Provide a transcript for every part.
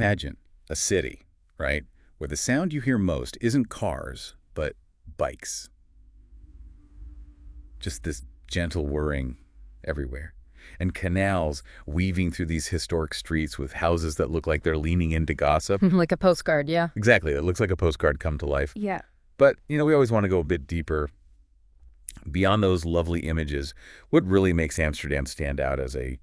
Imagine a city, right, where the sound you hear most isn't cars, but bikes. Just this gentle whirring everywhere. And canals weaving through these historic streets with houses that look like they're leaning into gossip. Like a postcard, yeah. Exactly. It looks like a postcard come to life. Yeah. But, we always want to go a bit deeper. Beyond those lovely images, what really makes Amsterdam stand out as a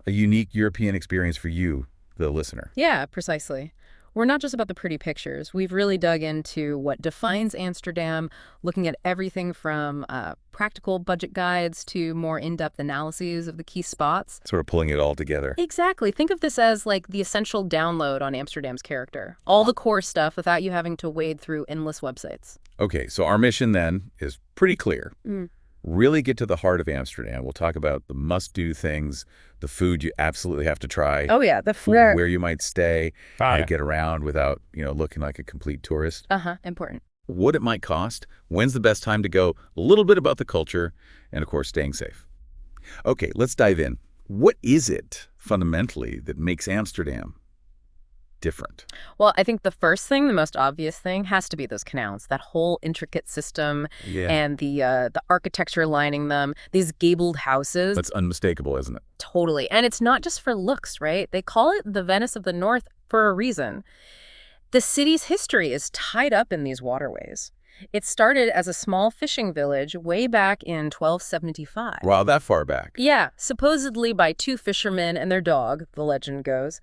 unique European experience for you, the listener? Yeah, precisely. We're not just about the pretty pictures. We've really dug into what defines Amsterdam, looking at everything from practical budget guides to more in-depth analyses of the key spots. Sort of pulling it all together. Exactly. Think of this as like the essential download on Amsterdam's character. All the core stuff without you having to wade through endless websites. Okay, so our mission then is pretty clear. Really get to the heart of Amsterdam. We'll talk about the must-do things, the food you absolutely have to try. Oh, yeah, the food. Where you might stay, how to get around without, looking like a complete tourist. Important. What it might cost, when's the best time to go, a little bit about the culture, and of course, staying safe. Okay, let's dive in. What is it, fundamentally, that makes Amsterdam different? Well, I think the first thing, the most obvious thing, has to be those canals, that whole intricate system and the architecture lining them, these gabled houses. That's unmistakable, isn't it? Totally. And it's not just for looks, right? They call it the Venice of the North for a reason. The city's history is tied up in these waterways. It started as a small fishing village way back in 1275. Wow, that far back. Yeah, supposedly by two fishermen and their dog, the legend goes.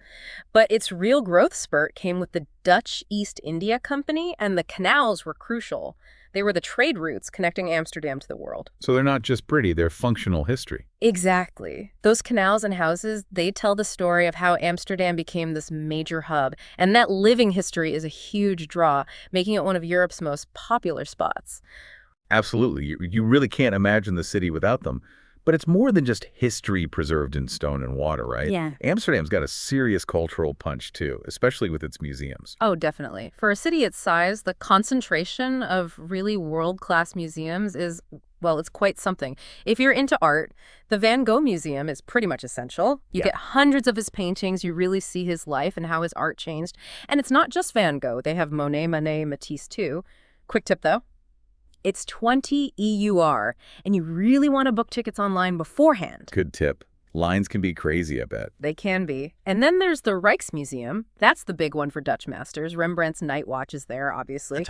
But its real growth spurt came with the Dutch East India Company, and the canals were crucial. They were the trade routes connecting Amsterdam to the world. So they're not just pretty, they're functional history. Exactly. Those canals and houses, they tell the story of how Amsterdam became this major hub. And that living history is a huge draw, making it one of Europe's most popular spots. Absolutely. You really can't imagine the city without them. But it's more than just history preserved in stone and water, right? Yeah. Amsterdam's got a serious cultural punch, too, especially with its museums. Oh, definitely. For a city its size, the concentration of really world-class museums is, well, it's quite something. If you're into art, the Van Gogh Museum is pretty much essential. You get hundreds of his paintings. You really see his life and how his art changed. And it's not just Van Gogh. They have Monet, Manet, Matisse, too. Quick tip, though. It's 20 EUR, and you really want to book tickets online beforehand. Good tip. Lines can be crazy, I bet. They can be. And then there's the Rijksmuseum. That's the big one for Dutch masters. Rembrandt's Night Watch is there, obviously.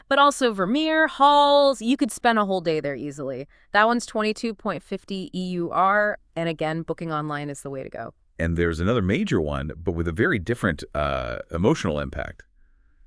But also Vermeer, Halls. You could spend a whole day there easily. That one's 22.50 EUR, and again, booking online is the way to go. And there's another major one, but with a very different emotional impact.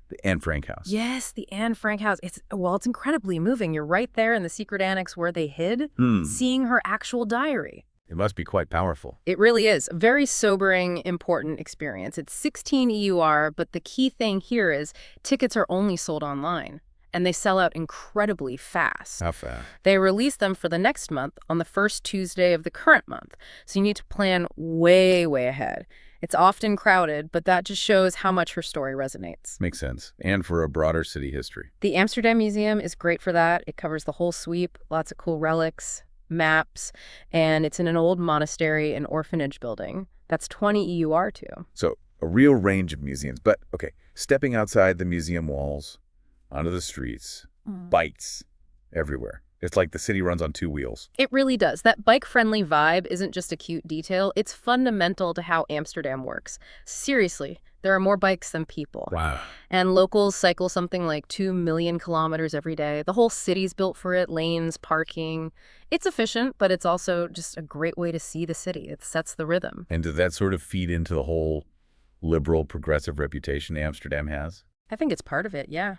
The Anne Frank house. Yes, the Anne Frank house. It's incredibly moving. You're right there in the secret annex where they hid, seeing her actual diary. It must be quite powerful. It really is. A very sobering, important experience. It's 16 EUR, but the key thing here is tickets are only sold online, and they sell out incredibly fast. How fast? They release them for the next month on the first Tuesday of the current month, so you need to plan way, way ahead. It's often crowded, but that just shows how much her story resonates. Makes sense. And for a broader city history. The Amsterdam Museum is great for that. It covers the whole sweep, lots of cool relics, maps, and it's in an old monastery and orphanage building. That's 20 EUR too. So a real range of museums. But, okay, stepping outside the museum walls, onto the streets, bikes everywhere. It's like the city runs on two wheels. It really does. That bike-friendly vibe isn't just a cute detail. It's fundamental to how Amsterdam works. Seriously, there are more bikes than people. Wow. And locals cycle something like 2 million kilometers every day. The whole city's built for it, lanes, parking. It's efficient, but it's also just a great way to see the city. It sets the rhythm. And does that sort of feed into the whole liberal, progressive reputation Amsterdam has? I think it's part of it, yeah.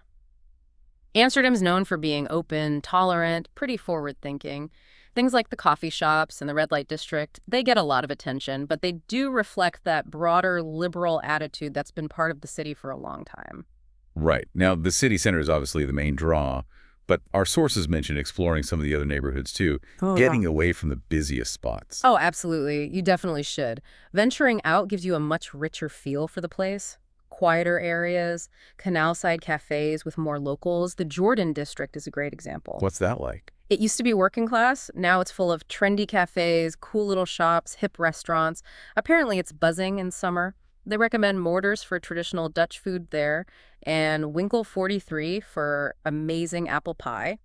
Amsterdam's known for being open, tolerant, pretty forward-thinking. Things like the coffee shops and the red light district, they get a lot of attention, but they do reflect that broader liberal attitude that's been part of the city for a long time. Right. Now, the city center is obviously the main draw, but our sources mentioned exploring some of the other neighborhoods too, getting away from the busiest spots. Oh, absolutely. You definitely should. Venturing out gives you a much richer feel for the place. Quieter areas, canal-side cafes with more locals. The Jordan district is a great example. What's that like? It used to be working class. Now it's full of trendy cafes, cool little shops, hip restaurants. Apparently it's buzzing in summer. They recommend Mortars for traditional Dutch food there, and Winkel 43 for amazing apple pie.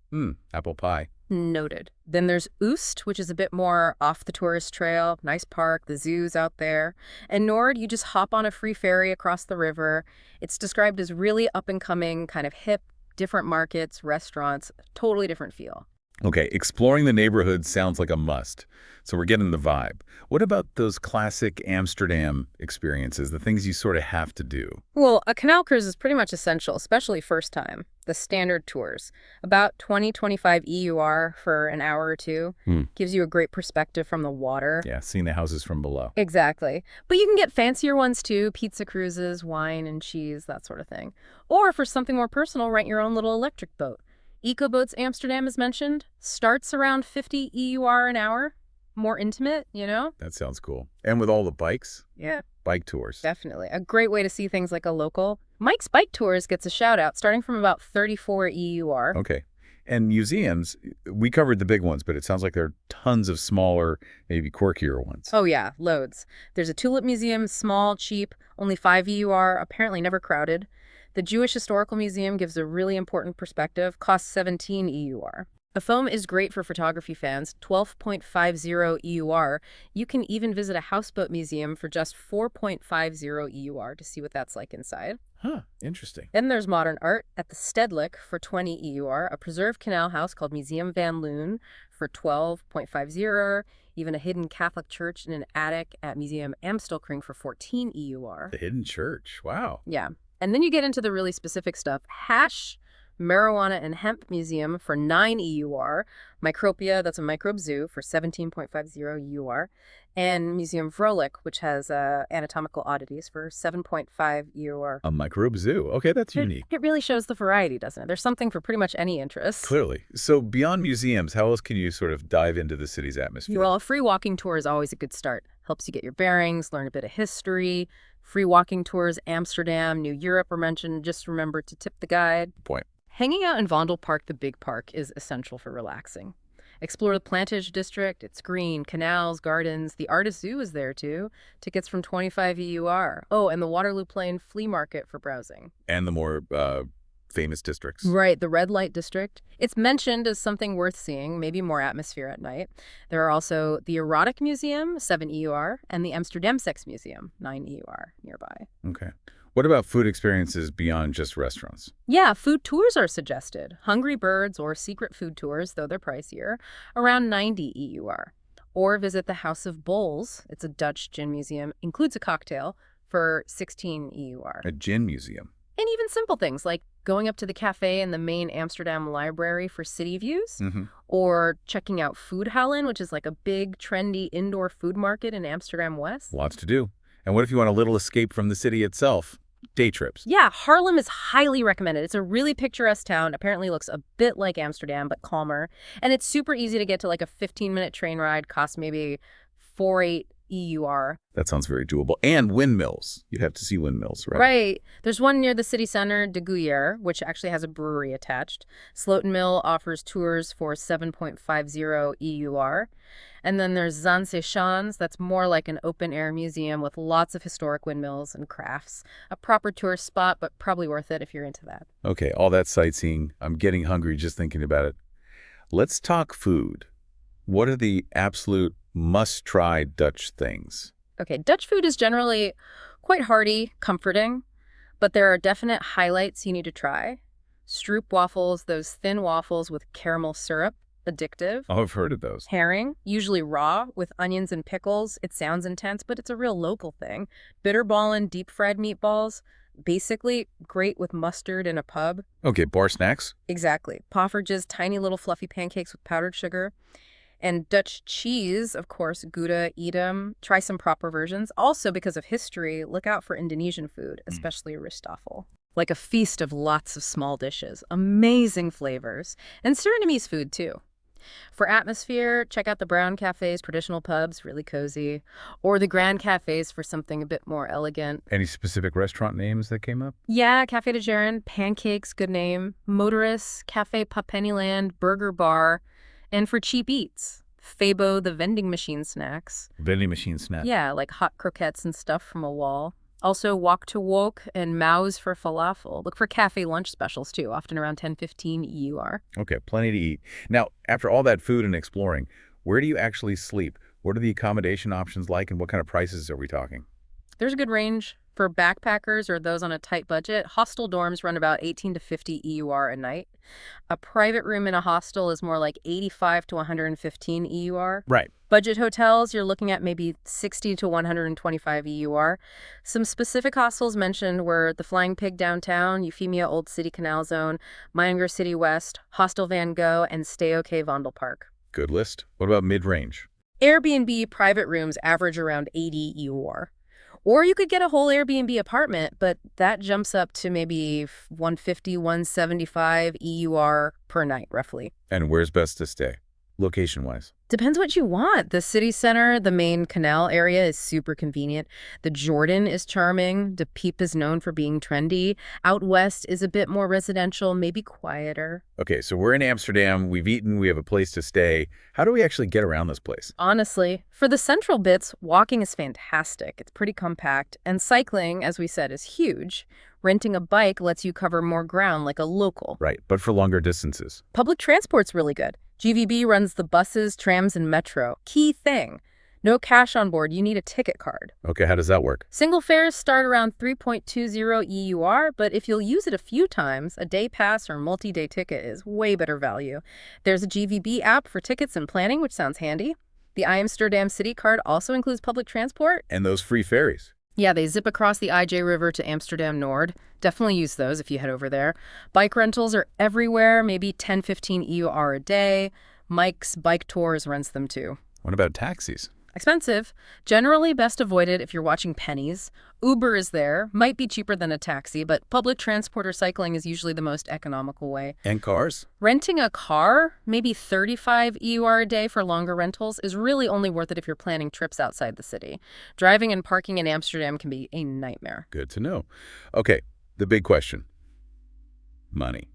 Apple pie. Noted. Then there's Oost, which is a bit more off the tourist trail. Nice park, the zoo's out there. And Nord, you just hop on a free ferry across the river. It's described as really up and coming, kind of hip, different markets, restaurants, totally different feel. Okay, exploring the neighborhood sounds like a must. So we're getting the vibe. What about those classic Amsterdam experiences, the things you sort of have to do? Well, a canal cruise is pretty much essential, especially first time. The standard tours, about 20-25 EUR for an hour or two, gives you a great perspective from the water. Yeah, seeing the houses from below. Exactly. But you can get fancier ones too, pizza cruises, wine and cheese, that sort of thing. Or for something more personal, rent your own little electric boat. EcoBoats Amsterdam is mentioned, starts around 50 EUR an hour. More intimate, you know? That sounds cool. And with all the bikes? Yeah. Bike tours. Definitely. A great way to see things like a local. Mike's Bike Tours gets a shout out starting from about 34 EUR. Okay. And museums, we covered the big ones, but it sounds like there are tons of smaller, maybe quirkier ones. Oh yeah, loads. There's a tulip museum, small, cheap, only 5 EUR, apparently never crowded. The Jewish Historical Museum gives a really important perspective, costs 17 EUR. The foam is great for photography fans, 12.50 EUR. You can even visit a houseboat museum for just 4.50 EUR to see what that's like inside. Huh, interesting. Then there's modern art at the Stedelijk for 20 EUR, a preserved canal house called Museum van Loon for 12.50, even a hidden Catholic church in an attic at Museum Amstelkring for 14 EUR. The hidden church, wow. Yeah. And then you get into the really specific stuff. Hash, Marijuana and Hemp Museum for 9 EUR, Micropia, that's a microbe zoo, for 17.50 EUR, and Museum Vrolijk, which has anatomical oddities, for 7.5 EUR. A microbe zoo. Okay, that's unique. It really shows the variety, doesn't it? There's something for pretty much any interest. Clearly. So beyond museums, how else can you sort of dive into the city's atmosphere? Well, a free walking tour is always a good start. Helps you get your bearings, learn a bit of history. Free walking tours, Amsterdam, New Europe are mentioned. Just remember to tip the guide. Point. Hanging out in Vondelpark, the big park, is essential for relaxing. Explore the Plantage District. It's green, canals, gardens. The Artist Zoo is there, too. Tickets from 25 EUR. Oh, and the Waterloo Plain Flea Market for browsing. And the more famous districts. Right, the Red Light District. It's mentioned as something worth seeing, maybe more atmosphere at night. There are also the Erotic Museum, 7 EUR, and the Amsterdam Sex Museum, 9 EUR, nearby. Okay. What about food experiences beyond just restaurants? Yeah, food tours are suggested. Hungry Birds or secret food tours, though they're pricier, around 90 EUR. Or visit the House of Bowls. It's a Dutch gin museum, includes a cocktail, for 16 EUR. A gin museum. And even simple things like going up to the cafe in the main Amsterdam library for city views, or checking out Foodhallen, which is like a big, trendy indoor food market in Amsterdam West. Lots to do. And what if you want a little escape from the city itself? Day trips. Yeah, Haarlem is highly recommended. It's a really picturesque town. Apparently looks a bit like Amsterdam, but calmer. And it's super easy to get to, like a 15-minute train ride, costs maybe 4.8 EUR. That sounds very doable. And windmills. You'd have to see windmills, right? Right. There's one near the city center, De Guyer, which actually has a brewery attached. Sloten Mill offers tours for 7.50 EUR. And then there's Zandseeschans, that's more like an open-air museum with lots of historic windmills and crafts. A proper tourist spot, but probably worth it if you're into that. Okay, all that sightseeing. I'm getting hungry just thinking about it. Let's talk food. What are the absolute must-try Dutch things? Okay, Dutch food is generally quite hearty, comforting, but there are definite highlights you need to try. Stroop waffles, those thin waffles with caramel syrup, addictive. Oh, I've heard of those. Herring, usually raw, with onions and pickles. It sounds intense, but it's a real local thing. Bitterballen, deep-fried meatballs, basically great with mustard in a pub. Okay, bar snacks? Exactly. Poffertjes, tiny little fluffy pancakes with powdered sugar. And Dutch cheese, of course, Gouda, Edam. Try some proper versions. Also, because of history, look out for Indonesian food, especially Ristafel. Like a feast of lots of small dishes, amazing flavors. And Surinamese food, too. For atmosphere, check out the Brown Cafes, traditional pubs, really cozy. Or the Grand Cafes for something a bit more elegant. Any specific restaurant names that came up? Yeah, Café de Jaren, Pancakes, good name. Motorists, Café Papennyland, Burger Bar. And for cheap eats, Fabo, the vending machine snacks. Vending machine snacks. Yeah, like hot croquettes and stuff from a wall. Also, wok to wok and mouse for falafel. Look for cafe lunch specials too, often around 10-15 EUR. Okay, plenty to eat. Now, after all that food and exploring, where do you actually sleep? What are the accommodation options like, and what kind of prices are we talking? There's a good range. For backpackers or those on a tight budget, hostel dorms run about 18 to 50 EUR a night. A private room in a hostel is more like 85 to 115 EUR. Right. Budget hotels, you're looking at maybe 60 to 125 EUR. Some specific hostels mentioned were the Flying Pig downtown, Euphemia Old City Canal Zone, Meininger City West, Hostel Van Gogh, and Stay OK Vondel Park. Good list. What about mid-range? Airbnb private rooms average around 80 EUR. Or you could get a whole Airbnb apartment, but that jumps up to maybe 150, 175 EUR per night, roughly. And where's best to stay, location-wise? Depends what you want. The city center, the main canal area is super convenient. The Jordan is charming. The Peep is known for being trendy. Out west is a bit more residential, maybe quieter. Okay, so we're in Amsterdam, we've eaten, we have a place to stay. How do we actually get around this place? Honestly, for the central bits, walking is fantastic. It's pretty compact. And cycling, as we said, is huge. Renting a bike lets you cover more ground like a local. Right, but for longer distances. Public transport's really good. GVB runs the buses, trams, and metro. Key thing. No cash on board, you need a ticket card. Okay, how does that work? Single fares start around 3.20 EUR, but if you'll use it a few times, a day pass or multi-day ticket is way better value. There's a GVB app for tickets and planning, which sounds handy. The Amsterdam City Card also includes public transport. And those free ferries. Yeah, they zip across the IJ River to Amsterdam Nord. Definitely use those if you head over there. Bike rentals are everywhere, maybe 10-15 EUR a day. Mike's Bike Tours rents them too. What about taxis? Expensive. Generally best avoided if you're watching pennies. Uber is there. Might be cheaper than a taxi, but public transport or cycling is usually the most economical way. And cars? Renting a car, maybe 35 EUR a day for longer rentals, is really only worth it if you're planning trips outside the city. Driving and parking in Amsterdam can be a nightmare. Good to know. Okay, the big question. Money.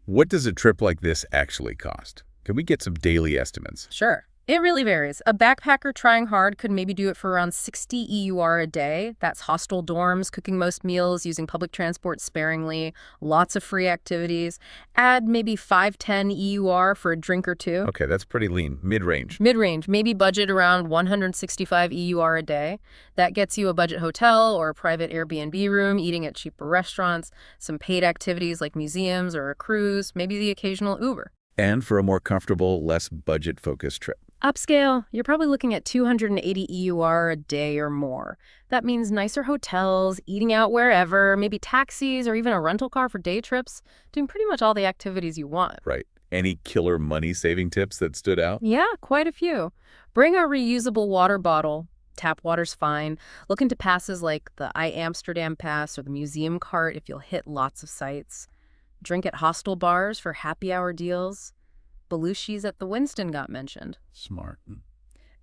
What does a trip like this actually cost? Can we get some daily estimates? Sure. It really varies. A backpacker trying hard could maybe do it for around 60 EUR a day. That's hostel dorms, cooking most meals, using public transport sparingly, lots of free activities. Add maybe 5-10 EUR for a drink or two. Okay, that's pretty lean. Mid-range. Mid-range, maybe budget around 165 EUR a day. That gets you a budget hotel or a private Airbnb room, eating at cheaper restaurants, some paid activities like museums or a cruise, maybe the occasional Uber. And for a more comfortable, less budget-focused trip. Upscale, you're probably looking at 280 EUR a day or more. That means nicer hotels, eating out wherever, maybe taxis or even a rental car for day trips, doing pretty much all the activities you want. Right. Any killer money-saving tips that stood out? Yeah, quite a few. Bring a reusable water bottle. Tap water's fine. Look into passes like the Amsterdam Pass or the museum cart if you'll hit lots of sites. Drink at hostel bars for happy hour deals. Belushi's at the Winston got mentioned. Smart.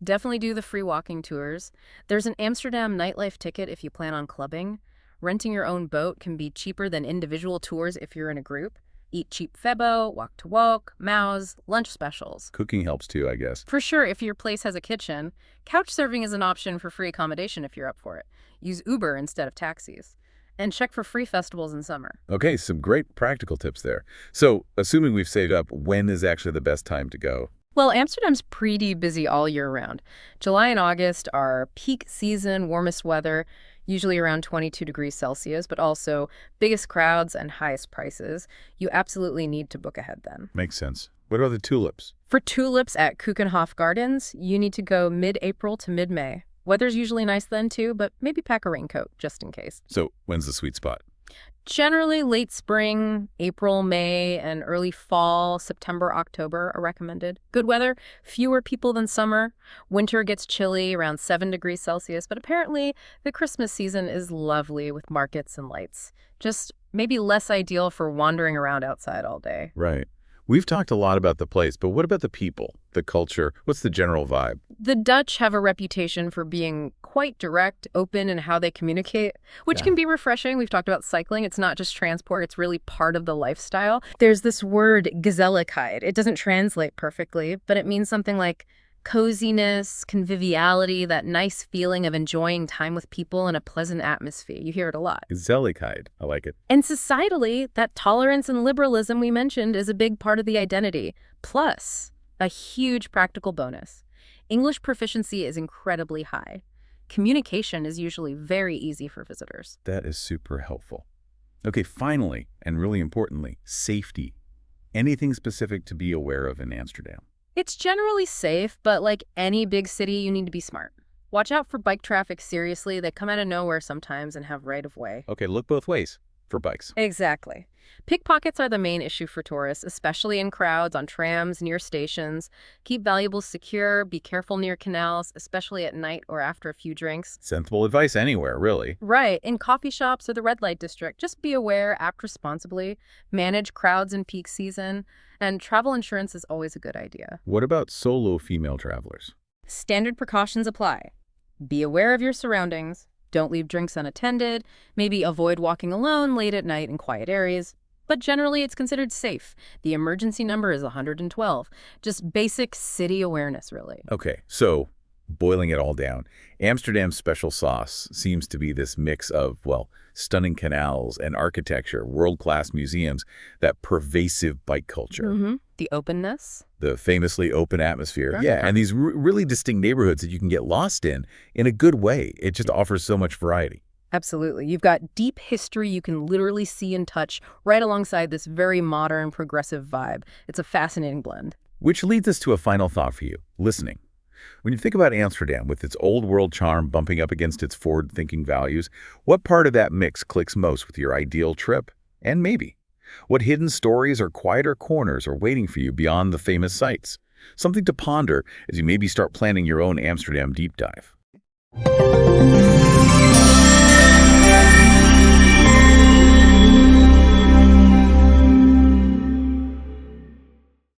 Definitely do the free walking tours. There's an Amsterdam nightlife ticket if you plan on clubbing. Renting your own boat can be cheaper than individual tours if you're in a group. Eat cheap febo, walk to walk, mouse, lunch specials. Cooking helps too, I guess. For sure, if your place has a kitchen. Couch serving is an option for free accommodation if you're up for it. Use Uber instead of taxis. And check for free festivals in summer. Okay, some great practical tips there. So, assuming we've saved up, when is actually the best time to go? Well, Amsterdam's pretty busy all year round. July and August are peak season, warmest weather, usually around 22 degrees Celsius, but also biggest crowds and highest prices. You absolutely need to book ahead then. Makes sense. What about the tulips? For tulips at Keukenhof Gardens, you need to go mid-April to mid-May. Weather's usually nice then too, but maybe pack a raincoat just in case. So, when's the sweet spot? Generally, late spring, April, May, and early fall, September, October are recommended. Good weather, fewer people than summer. Winter gets chilly, around 7 degrees Celsius, but apparently the Christmas season is lovely with markets and lights. Just maybe less ideal for wandering around outside all day. Right. We've talked a lot about the place, but what about the people, the culture? What's the general vibe? The Dutch have a reputation for being quite direct, open in how they communicate, which can be refreshing. We've talked about cycling. It's not just transport. It's really part of the lifestyle. There's this word, gezelligheid. It doesn't translate perfectly, but it means something like Coziness, conviviality, that nice feeling of enjoying time with people in a pleasant atmosphere. You hear it a lot. Geselligkeit. I like it. And societally, that tolerance and liberalism we mentioned is a big part of the identity. Plus, a huge practical bonus. English proficiency is incredibly high. Communication is usually very easy for visitors. That is super helpful. Okay, finally, and really importantly, safety. Anything specific to be aware of in Amsterdam? It's generally safe, but like any big city, you need to be smart. Watch out for bike traffic, seriously. They come out of nowhere sometimes and have right-of-way. Okay, look both ways for bikes. Exactly. Pickpockets are the main issue for tourists, especially in crowds, on trams, near stations. Keep valuables secure, be careful near canals, especially at night or after a few drinks. Sensible advice anywhere, really. Right, in coffee shops or the red light district, just be aware, act responsibly, manage crowds in peak season, and travel insurance is always a good idea. What about solo female travelers? Standard precautions apply. Be aware of your surroundings. Don't leave drinks unattended. Maybe avoid walking alone late at night in quiet areas. But generally, it's considered safe. The emergency number is 112. Just basic city awareness, really. Okay, so boiling it all down, Amsterdam's special sauce seems to be this mix of, well, stunning canals and architecture, world-class museums, that pervasive bike culture. The openness. The famously open atmosphere. Sure. Yeah, and these really distinct neighborhoods that you can get lost in a good way. It just offers so much variety. Absolutely. You've got deep history you can literally see and touch right alongside this very modern, progressive vibe. It's a fascinating blend. Which leads us to a final thought for you, listening. When you think about Amsterdam with its old world charm bumping up against its forward-thinking values, what part of that mix clicks most with your ideal trip? And maybe, what hidden stories or quieter corners are waiting for you beyond the famous sights? Something to ponder as you maybe start planning your own Amsterdam deep dive.